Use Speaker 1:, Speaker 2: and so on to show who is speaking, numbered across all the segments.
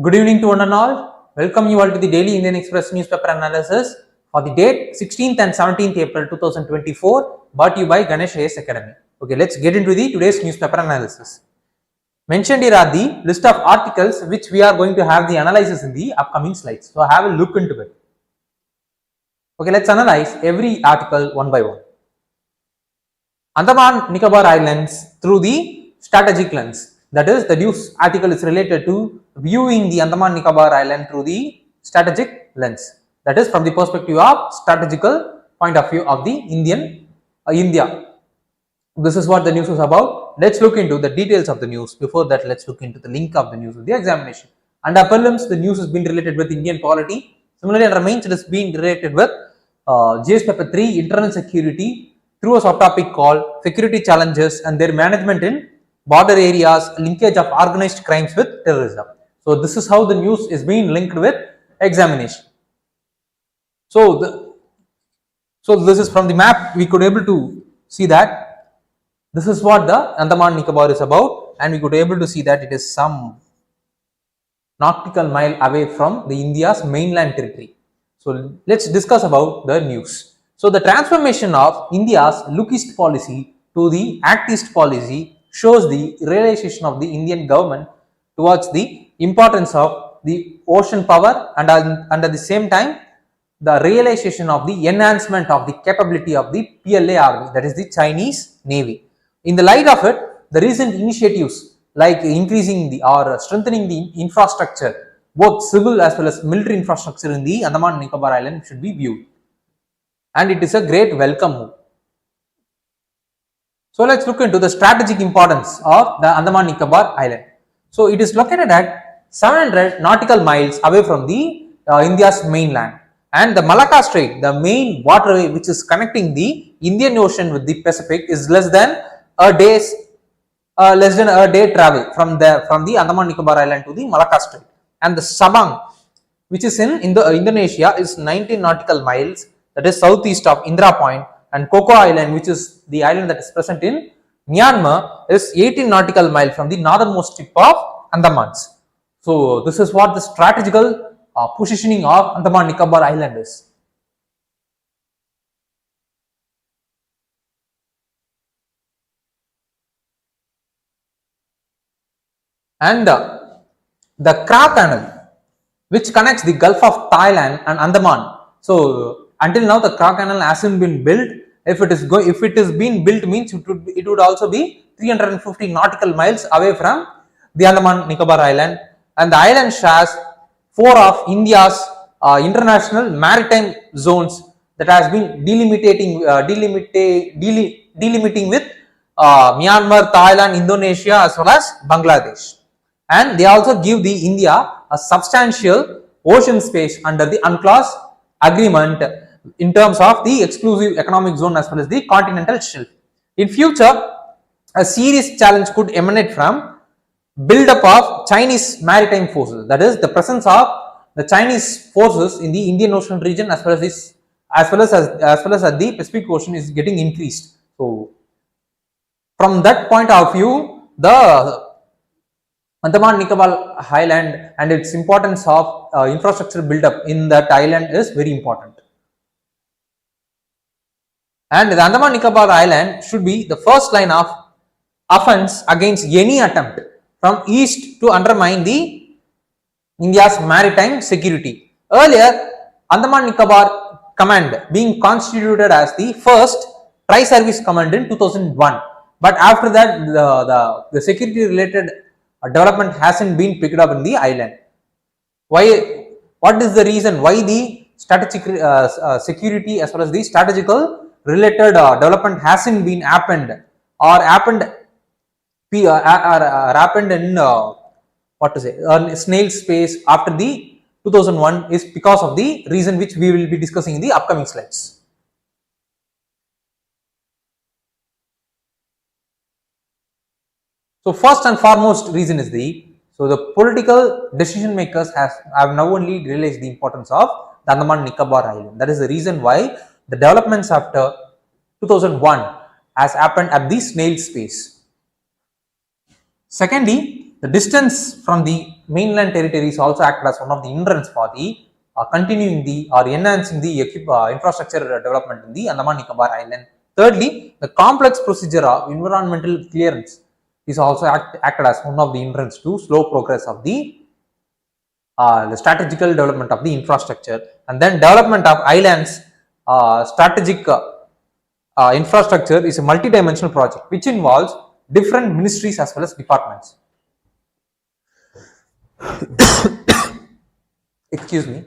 Speaker 1: Good evening to one and all. Welcome you all to the Daily Indian Express newspaper analysis for the date 16th and 17th April 2024, brought to you by Ganesh Academy. Okay, let's get into the today's newspaper analysis. Mentioned here are the list of articles which we are going to have the analysis in the upcoming slides. So have a look into it. Okay, let's analyze every article one by one. Andaman Nicobar Islands through the strategic lens. That is, the news article is related to viewing the Andaman Nicobar Island through the strategic lens. That is, from the perspective of strategical point of view of the India. This is what the news is about. Let's look into the details of the news. Before that, let's look into the link of the news of the examination. Under prelims, the news has been related with Indian polity. Similarly, under mains, it has been related with GS paper 3, internal security, through a subtopic called security challenges and their management in border areas, linkage of organized crimes with terrorism. So this is how the news is being linked with examination. So this is from the map. We could able to see that this is what the Andaman Nicobar is about, and we could able to see that it is some nautical mile away from the India's mainland territory. So let's discuss about the news. So the transformation of India's look east policy to the act east policy shows the realization of the Indian government towards the importance of the ocean power, and at the same time the realization of the enhancement of the capability of the PLA army, that is the Chinese Navy. In the light of it, the recent initiatives like increasing the or strengthening the infrastructure, both civil as well as military infrastructure in the Andaman Nicobar Island should be viewed, and it is a great welcome move. So let's look into the strategic importance of the Andaman Nicobar Island. So it is located at 700 nautical miles away from the India's mainland, and the Malacca Strait, the main waterway which is connecting the Indian Ocean with the Pacific, is less than a day travel from the Andaman Nicobar Island to the Malacca Strait. And the Sabang, which is in Indonesia, is 19 nautical miles, that is southeast of Indra Point, and Coco Island, which is the island that is present in Myanmar, is 18 nautical miles from the northernmost tip of Andamans. So this is what the strategical positioning of Andaman Nicobar Island is. And the Kra Canal, which connects the Gulf of Thailand and Andaman. So until now, the Kra Canal hasn't been built. If it is being built, means it would also be 350 nautical miles away from the Andaman Nicobar Island, and the island shares 4 of India's international maritime zones that has been delimiting with Myanmar, Thailand, Indonesia as well as Bangladesh, and they also give the India a substantial ocean space under the UNCLOS agreement in terms of the exclusive economic zone as well as the continental shelf. In future, a serious challenge could emanate from build-up of Chinese maritime forces. That is, the presence of the Chinese forces in the Indian Ocean region as well as the Pacific Ocean is getting increased. So, from that point of view, the Andaman Nicobar Island and its importance of infrastructure build-up in that island is very important. And the Andaman Nicobar Island should be the first line of offense against any attempt from east to undermine the India's maritime security. Earlier, Andaman Nicobar Command being constituted as the first tri-service command in 2001, but after that the security related development hasn't been picked up in the island. Why? What is the reason why the strategic security as well as the strategical related development hasn't been happened in snail space after the 2001 is because of the reason which we will be discussing in the upcoming slides. So first and foremost reason is the political decision makers have now only realized the importance of the Andaman Nicobar Island. That is the reason why the developments after 2001 has happened at the snail space. Secondly, The distance from the mainland territories also acted as one of the hindrance for the continuing the or enhancing the infrastructure development in the Andaman Nicobar Island. Thirdly, the complex procedure of environmental clearance is also acted as one of the hindrance to slow progress of the strategical development of the infrastructure. And then development of islands strategic infrastructure is a multi-dimensional project which involves different ministries as well as departments. Excuse me.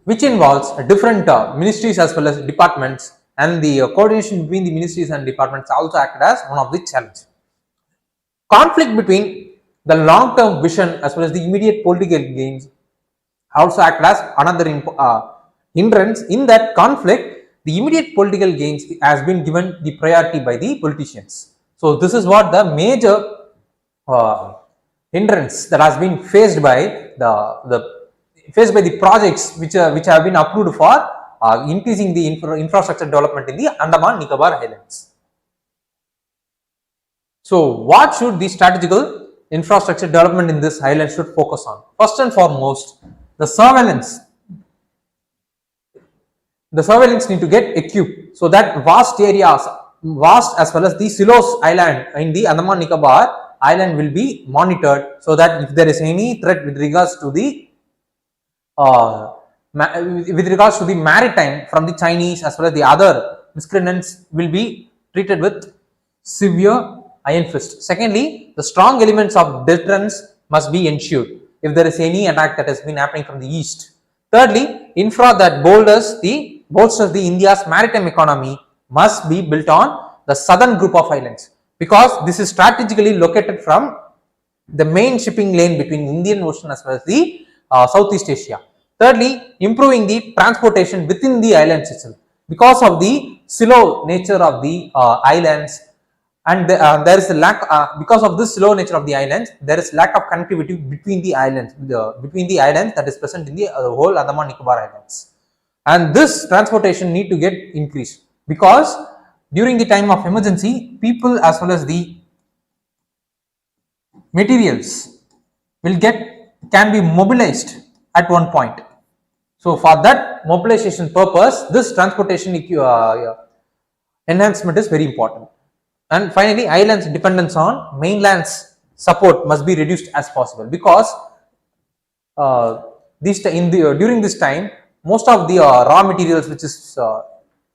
Speaker 1: Which involves different ministries as well as departments, and the coordination between the ministries and departments also acted as one of the challenges. Conflict between the long-term vision as well as the immediate political gains also acted as another hindrance. In that conflict, the immediate political gains has been given the priority by the politicians. So this is what the major hindrance that has been faced by the projects which have been approved for increasing the infrastructure development in the Andaman Nicobar Islands. So what should the strategical infrastructure development in this island should focus on? First and foremost, the surveillance. The surveillance need to get equipped so that vast areas, vast as well as the silos island in the Andaman Nicobar Island will be monitored, so that if there is any threat with regards to the maritime from the Chinese as well as the other miscreants will be treated with severe iron fist. Secondly, the strong elements of deterrence must be ensured if there is any attack that has been happening from the east. Thirdly, infra that bolsters the India's maritime economy must be built on the southern group of islands, because this is strategically located from the main shipping lane between Indian Ocean as well as the Southeast Asia. Thirdly, improving the transportation within the islands itself, because of the slow nature of the islands, and there is a lack because of this slow nature of the islands, there is lack of connectivity between the islands that is present in the whole Andaman Nicobar Islands, and this transportation need to get increased, because during the time of emergency, people as well as the materials can be mobilized at one point. So for that mobilization purpose, this transportation enhancement is very important. And finally, islands dependence on mainland's support must be reduced as possible, because during this time, most of the raw materials which is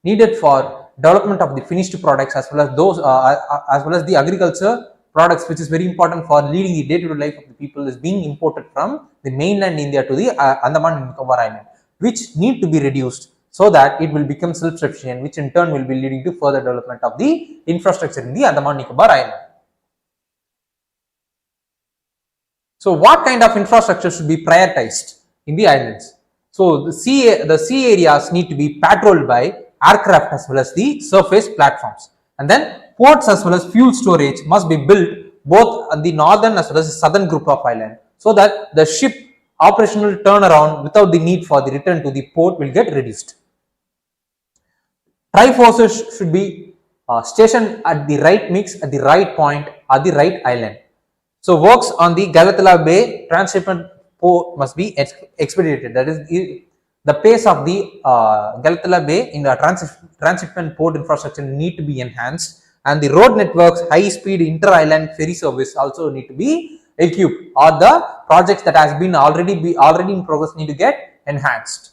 Speaker 1: needed for development of the finished products as well as those as well as the agriculture products, which is very important for leading the day-to-day life of the people, is being imported from the mainland India to the Andaman and Nicobar Island, which need to be reduced so that it will become self-sufficient, which in turn will be leading to further development of the infrastructure in the Andaman Nicobar Island. So what kind of infrastructure should be prioritized in the islands? So the sea areas need to be patrolled by aircraft as well as the surface platforms, and then ports as well as fuel storage must be built both on the northern as well as the southern group of island, so that the ship operational turnaround without the need for the return to the port will get reduced. Triforces should be stationed at the right mix, at the right point, at the right island. So works on the Galatala Bay transshipment port must be expedited. That is, the pace of the Galatala Bay in the transshipment port infrastructure need to be enhanced, and the road networks, high-speed inter-island ferry service also need to be equipped, or the projects that has been already in progress need to get enhanced.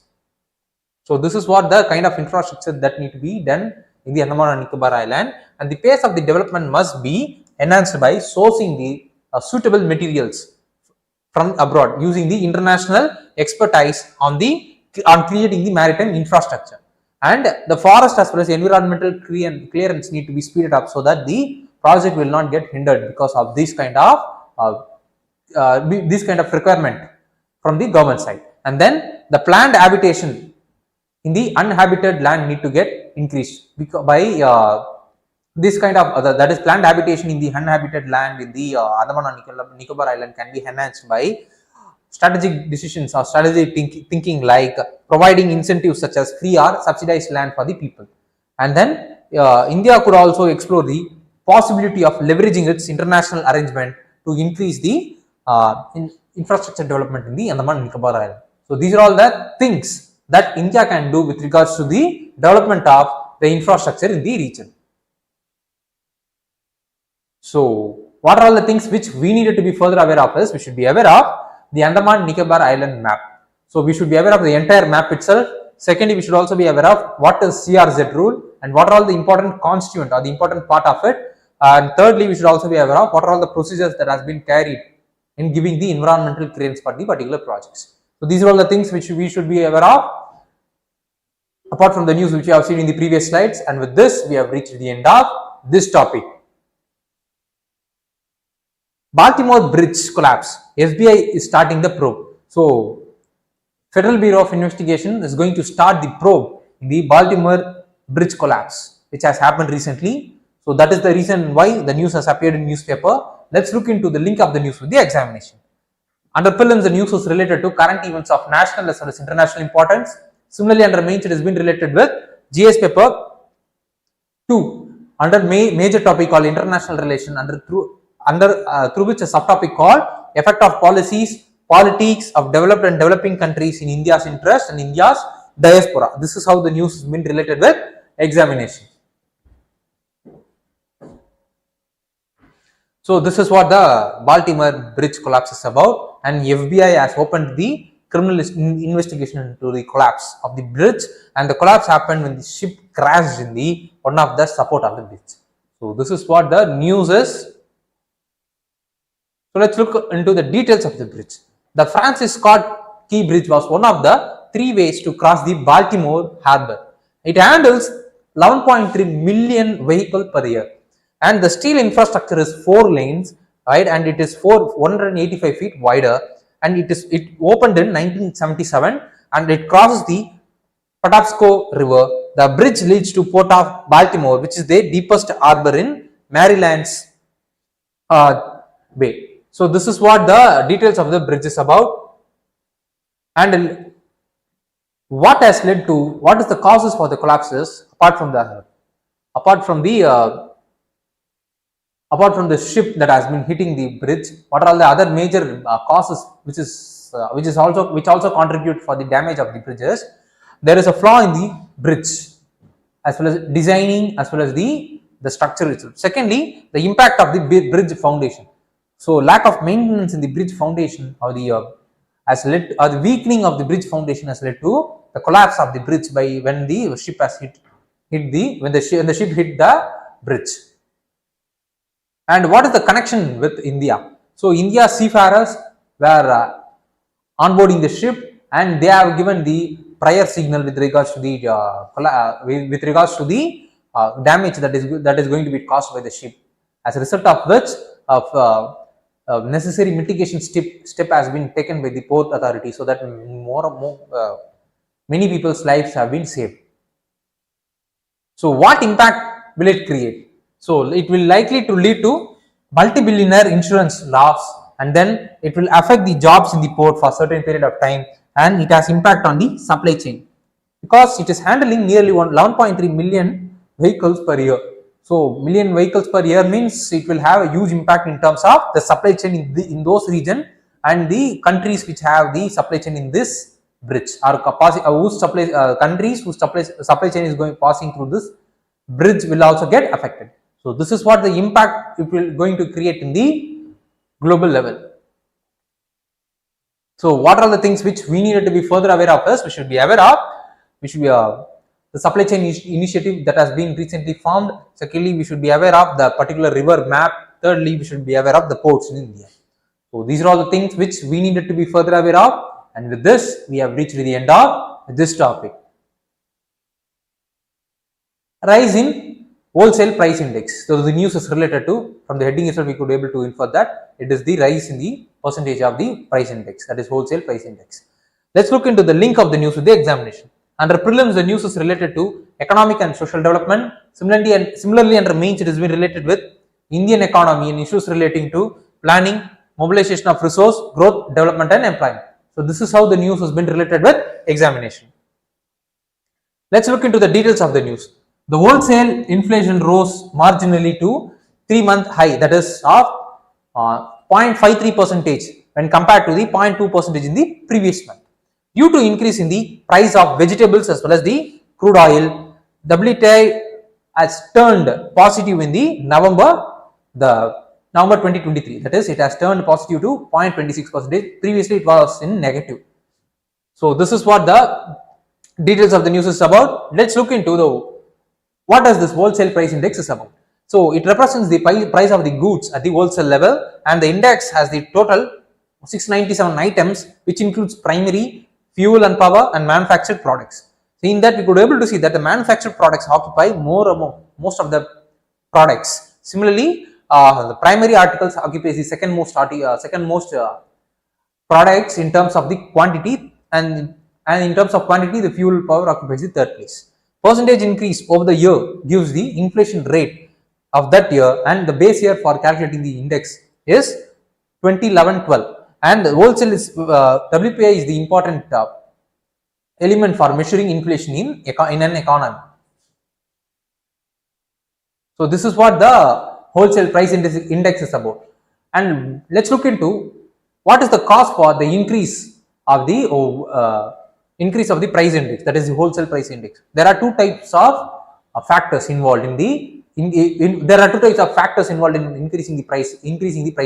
Speaker 1: So this is what the kind of infrastructure that need to be done in the Andaman and Nicobar Island, and the pace of the development must be enhanced by sourcing the suitable materials from abroad, using the international expertise on creating the maritime infrastructure, and the forest as well as environmental clearance need to be speeded up, so that the project will not get hindered because of this kind of requirement from the government side. And then the planned habitation in the uninhabited land need to get increased by this kind of that is planned habitation in the uninhabited land in the Andaman and Nicobar Island can be enhanced by strategic decisions or strategic thinking like providing incentives such as free or subsidized land for the people. And then India could also explore the possibility of leveraging its international arrangement to increase the infrastructure development in the Andaman and Nicobar Island. So these are all the things that India can do with regards to the development of the infrastructure in the region. So what are all the things which we needed to be further aware of is we should be aware of the Andaman and Nicobar Island map. So we should be aware of the entire map itself. Secondly, we should also be aware of what is CRZ rule and what are all the important constituent or the important part of it. And thirdly, we should also be aware of what are all the procedures that has been carried in giving the environmental clearance for the particular projects. So these are all the things which we should be aware of, apart from the news which we have seen in the previous slides. And with this, we have reached the end of this topic. Baltimore bridge collapse. FBI is starting the probe. So Federal Bureau of Investigation is going to start the probe in the Baltimore bridge collapse, which has happened recently. So that is the reason why the news has appeared in newspaper. Let's look into the link of the news with the examination. Under prelims, the news is related to current events of national as well as international importance. Similarly, under mains, it has been related with GS paper 2. Under major topic called international relation, through which a subtopic called effect of policies, politics of developed and developing countries in India's interest and India's diaspora. This is how the news has been related with examination. So this is what the Baltimore bridge collapse is about, and FBI has opened the criminal investigation into the collapse of the bridge, and the collapse happened when the ship crashed in the one of the support of the bridge. So this is what the news is. So let's look into the details of the bridge. The Francis Scott Key Bridge was one of the 3 ways to cross the Baltimore harbor. It handles 11.3 million vehicles per year, and the steel infrastructure is 4 lanes, right, and it is 185 feet wider, and it opened in 1977, and it crosses the Patapsco River. The bridge leads to Port of Baltimore, which is the deepest harbor in Maryland's Bay. So this is what the details of the bridge is about, and what has led to, what is the causes for the collapses apart from the ship that has been hitting the bridge. What are all the other major causes which also contribute for the damage of the bridges? There is a flaw in the bridge as well as designing as well as the structure itself. Secondly, the impact of the bridge foundation. So lack of maintenance in the bridge foundation or the weakening of the bridge foundation has led to the collapse of the bridge when the ship has hit the ship hit the bridge. And what is the connection with India? So India seafarers were onboarding the ship, and they have given the prior signal with regards to the damage that is going to be caused by the ship. As a result of which, necessary mitigation step has been taken by the port authority, so that many people's lives have been saved. So what impact will it create? So it will likely to lead to multi-billionaire insurance loss, and then it will affect the jobs in the port for a certain period of time, and it has impact on the supply chain because it is handling nearly 11.3 million vehicles per year. So million vehicles per year means it will have a huge impact in terms of the supply chain in those regions, and the countries which have the supply chain in this bridge or countries whose supply chain is passing through this bridge will also get affected. So this is what the impact it will going to create in the global level. So what are the things which we needed to be further aware of? First, we should be aware of the supply chain initiative that has been recently formed. Secondly, we should be aware of the particular river map. Thirdly, we should be aware of the ports in India. So these are all the things which we needed to be further aware of, and with this we have reached the end of this topic. Rise in wholesale price index. So the news is related to, from the heading itself we could able to infer that it is the rise in the percentage of the price index, that is wholesale price index. Let's look into the link of the news with the examination. Under prelims, the news is related to economic and social development. Similarly under mains, it has been related with Indian economy and issues relating to planning, mobilization of resource, growth, development and employment. So this is how the news has been related with examination. Let's look into the details of the news. The wholesale inflation rose marginally to 3-month high, that is of 0.53 percentage when compared to the 0.2 percentage in the previous month. Due to increase in the price of vegetables as well as the crude oil, WTI has turned positive in the November 2023. That is, it has turned positive to 0.26 percentage. Previously, it was in negative. So this is what the details of the news is about. Let's look into what does this wholesale price index is about. So it represents the price of the goods at the wholesale level, and the index has the total 697 items, which includes primary, fuel and power and manufactured products. So in that we could able to see that the manufactured products occupy most of the products. Similarly, the primary articles occupies the second most products in terms of the quantity, and in terms of quantity the fuel power occupies the third place. Percentage increase over the year gives the inflation rate of that year, and the base year for calculating the index is 2011-12, and the wholesale is WPI is the important element for measuring inflation in an economy. So this is what the wholesale price index is about. And let's look into what is the cause for the increase of the price index, that is the wholesale price index. There are two types of factors involved in the increasing the price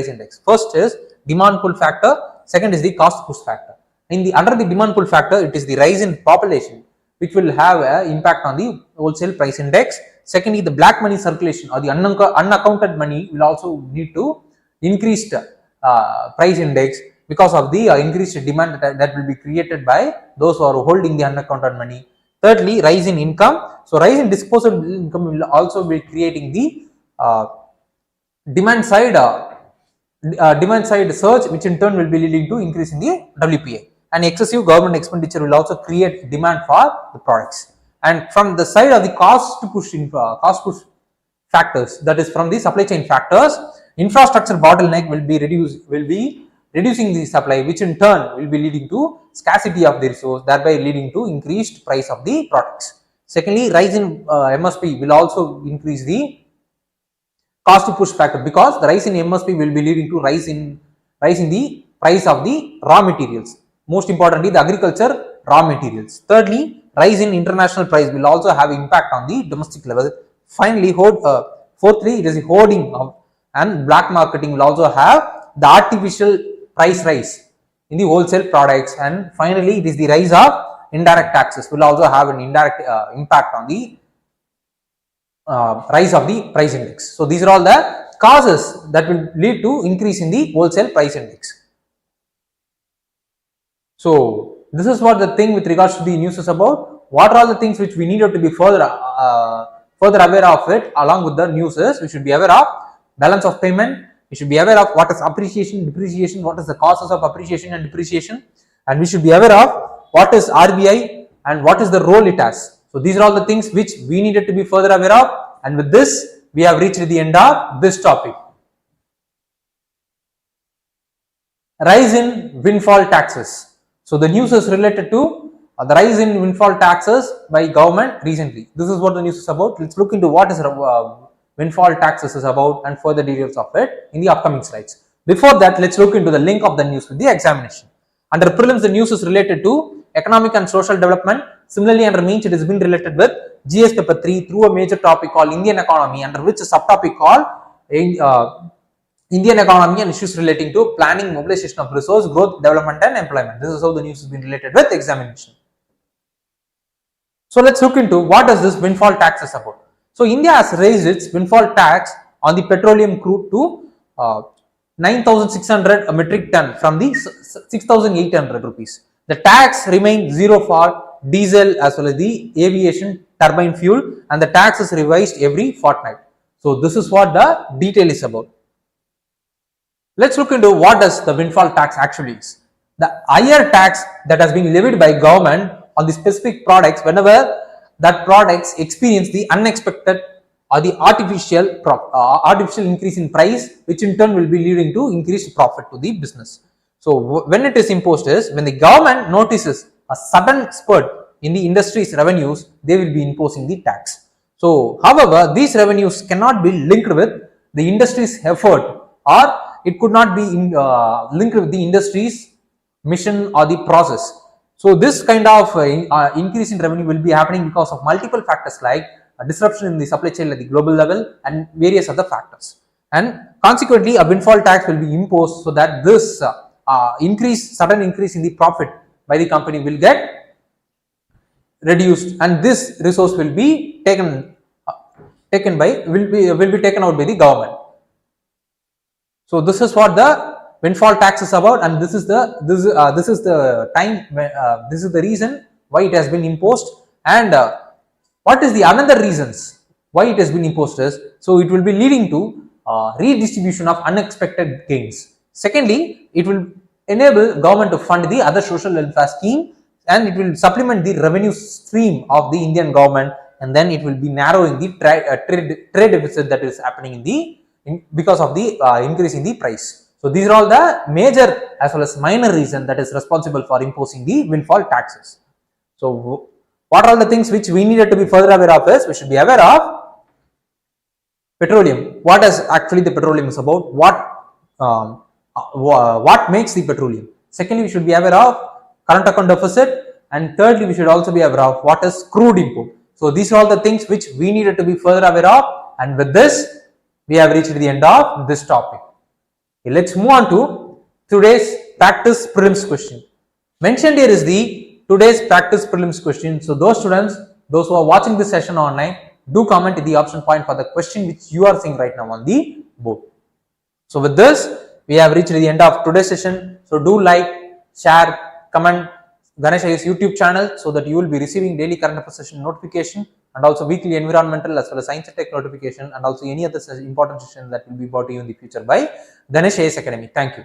Speaker 1: index. First is demand pull factor, second is the cost push factor. Under the demand pull factor, it is the rise in population which will have an impact on the wholesale price index. Secondly, the black money circulation or the unaccounted money will also lead to increased price index because of the increased demand that will be created by those who are holding the unaccounted money. Thirdly, rise in income. So rise in disposable income will also be creating the demand side surge, which in turn will be leading to increase in the WPI. And excessive government expenditure will also create demand for the products. And from the side of the cost push factors, that is from the supply chain factors, infrastructure bottleneck will be reducing the supply, which in turn will be leading to scarcity of the resource, thereby leading to increased price of the products. Secondly, rise in MSP will also increase the cost to push factor, because the rise in MSP will be leading to rise in the price of the raw materials, most importantly the agriculture raw materials. Thirdly, rise in international price will also have impact on the domestic level. Finally, fourthly, it is the hoarding and black marketing will also have the artificial price rise in the wholesale products. And finally, it is the rise of indirect taxes will also have an indirect impact on the rise of the price index. So these are all the causes that will lead to increase in the wholesale price index. So this is what the thing with regards to the news is about. What are all the things which we needed to be further aware of it along with the news is, we should be aware of balance of payment, we should be aware of what is appreciation, depreciation, what is the causes of appreciation and depreciation, and we should be aware of what is RBI and what is the role it has. So these are all the things which we needed to be further aware of, and with this we have reached the end of this topic. Rise in windfall taxes. So the news is related to the rise in windfall taxes by government recently. This is what the news is about. Let's look into what is windfall taxes is about and further details of it in the upcoming slides. Before that, let's look into the link of the news with the examination. Under prelims, the news is related to economic and social development. Similarly, under mains, it has been related with GS paper 3 through a major topic called Indian economy, under which a subtopic called Indian economy and issues relating to planning, mobilization of resource, growth, development and employment. This is how the news has been related with examination. So let's look into what is this windfall tax is about. So India has raised its windfall tax on the petroleum crude to 9,600 a metric ton from the 6,800 rupees. The tax remains zero for diesel as well as the aviation turbine fuel, and the tax is revised every fortnight. So this is what the detail is about. Let's look into what does the windfall tax actually is. The higher tax that has been levied by government on the specific products whenever that products experience the unexpected or the artificial increase in price, which in turn will be leading to increased profit to the business. So when it is imposed is when the government notices a sudden spurt in the industry's revenues, they will be imposing the tax. So however, these revenues cannot be linked with the industry's effort, or it could not be linked with the industry's mission or the process. So this kind of increase in revenue will be happening because of multiple factors like disruption in the supply chain at the global level and various other factors. And consequently, a windfall tax will be imposed so that this sudden increase in the profit by the company will get reduced, and this resource will be taken out by the government. So this is what the windfall tax is about, and this is the reason why it has been imposed. And what is the another reasons why it has been imposed is, so it will be leading to redistribution of unexpected gains. Secondly, it will enable government to fund the other social welfare scheme, and it will supplement the revenue stream of the Indian government, and then it will be narrowing the trade deficit that is happening because of the increase in the price. So these are all the major as well as minor reason that is responsible for imposing the windfall taxes. So what are the things which we needed to be further aware of is, we should be aware of petroleum. What is actually the petroleum is about? What makes the petroleum? Secondly, we should be aware of current account deficit, and thirdly, we should also be aware of what is crude import. So these are all the things which we needed to be further aware of, and with this we have reached the end of this topic. Okay, let's move on to today's practice prelims question. Mentioned here is the today's practice prelims question. So those students, those who are watching this session online, do comment in the option point for the question which you are seeing right now on the board. So with this, we have reached the end of today's session. So do like, share, comment Ganesh's YouTube channel so that you will be receiving daily current affairs session notification, and also weekly environmental as well as science and tech notification, and also any other important session that will be brought to you in the future by Ganesh Academy. Thank you.